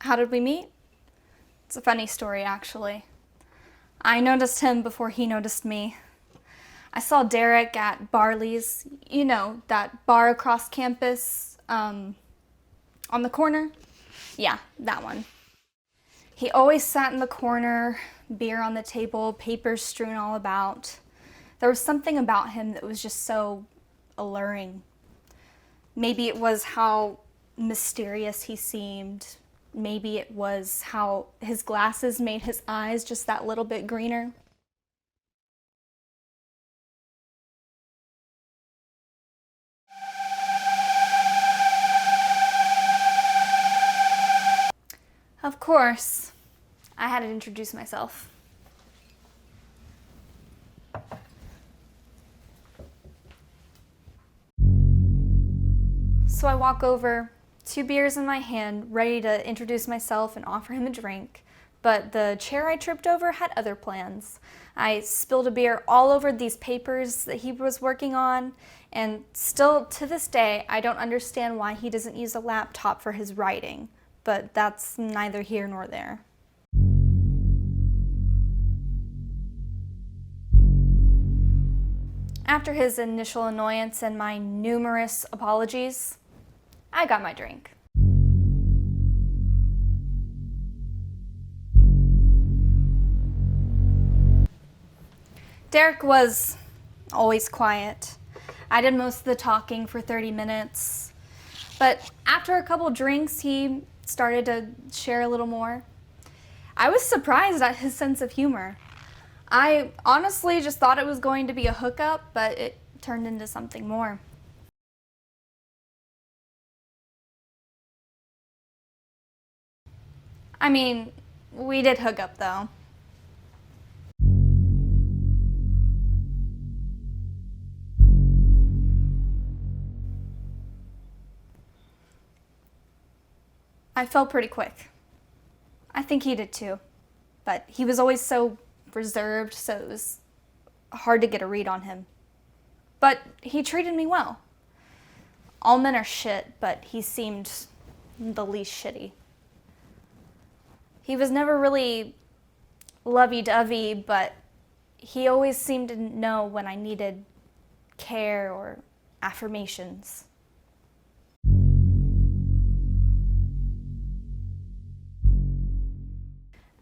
How did we meet? It's a funny story, actually. I noticed him before he noticed me. I saw Derek at Barley's, that bar across campus, on the corner. Yeah, that one. He always sat in the corner, beer on the table, papers strewn all about. There was something about him that was just so alluring. Maybe it was how mysterious he seemed. Maybe it was how his glasses made his eyes just that little bit greener. Of course, I had to introduce myself. So I walk over, 2 beers in my hand, ready to introduce myself and offer him a drink. But the chair I tripped over had other plans. I spilled a beer all over these papers that he was working on, and still to this day, I don't understand why he doesn't use a laptop for his writing. But that's neither here nor there. After his initial annoyance and my numerous apologies, I got my drink. Derek was always quiet. I did most of the talking for 30 minutes, but after a couple drinks, he started to share a little more. I was surprised at his sense of humor. I honestly just thought it was going to be a hookup, but it turned into something more. I mean, we did hook up though. I fell pretty quick. I think he did too, but he was always so reserved, so it was hard to get a read on him. But he treated me well. All men are shit, but he seemed the least shitty. He was never really lovey-dovey, but he always seemed to know when I needed care or affirmations.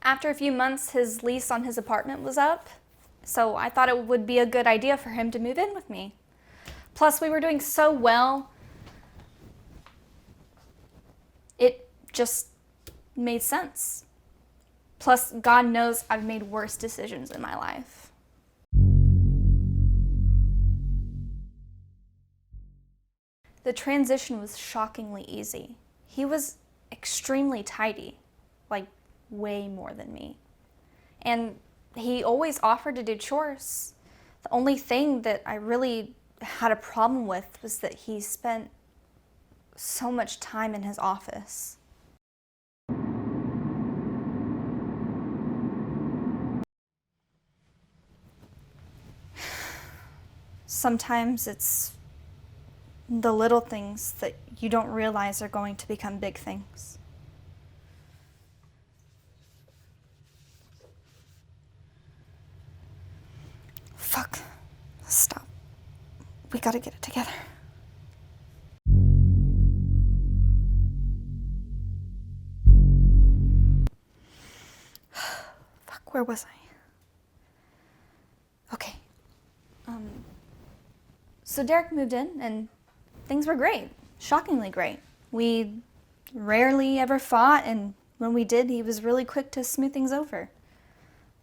After a few months, his lease on his apartment was up, so I thought it would be a good idea for him to move in with me. Plus, we were doing so well, it just made sense. Plus, God knows I've made worse decisions in my life. The transition was shockingly easy. He was extremely tidy, like way more than me. And he always offered to do chores. The only thing that I really had a problem with was that he spent so much time in his office. Sometimes it's the little things that you don't realize are going to become big things. Fuck. Stop. We gotta get it together. Fuck, where was I? Okay. So Derek moved in and things were great. Shockingly great. We rarely ever fought, and when we did, he was really quick to smooth things over.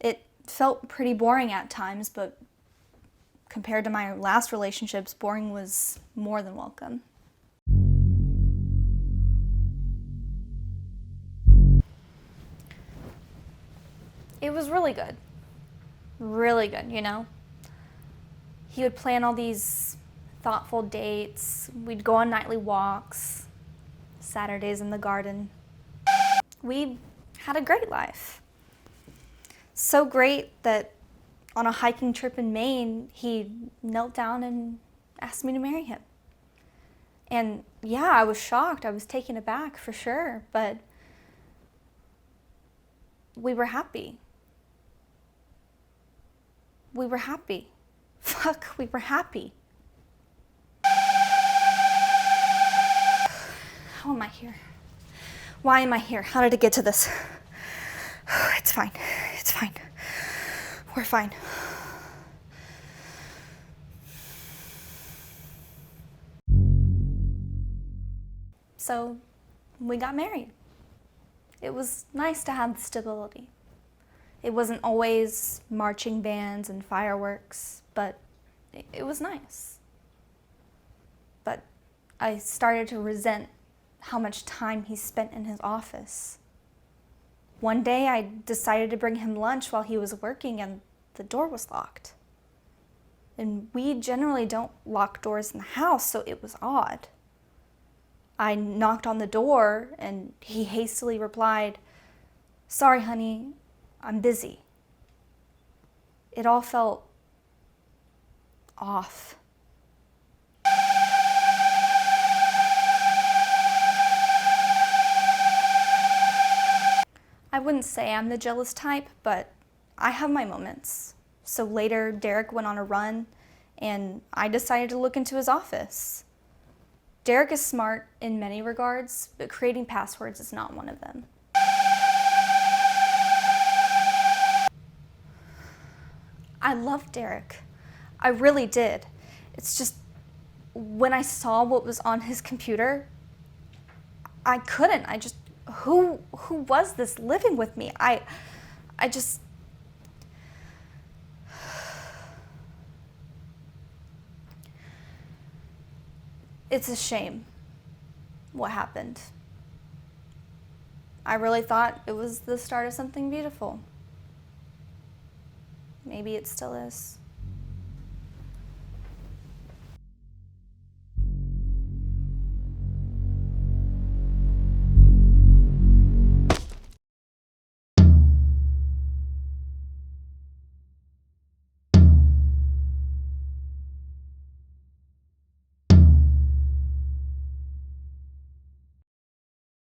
It felt pretty boring at times, but compared to my last relationships, boring was more than welcome. It was really good. Really good, He would plan all these thoughtful dates. We'd go on nightly walks, Saturdays in the garden. We had a great life. So great that on a hiking trip in Maine, he knelt down and asked me to marry him. And yeah, I was shocked. I was taken aback for sure, but we were happy. We were happy. Fuck, we were happy. How am I here? Why am I here? How did it get to this? It's fine. It's fine. We're fine. So, we got married. It was nice to have the stability. It wasn't always marching bands and fireworks, but it was nice. But I started to resent how much time he spent in his office. One day I decided to bring him lunch while he was working and the door was locked. And we generally don't lock doors in the house, so it was odd. I knocked on the door and he hastily replied, "Sorry, honey, I'm busy." It all felt off. I wouldn't say I'm the jealous type, but I have my moments. So later, Derek went on a run, and I decided to look into his office. Derek is smart in many regards, but creating passwords is not one of them. I loved Derek. I really did. It's just, when I saw what was on his computer, I couldn't. Who was this living with me? I just, it's a shame what happened. I really thought it was the start of something beautiful. Maybe it still is.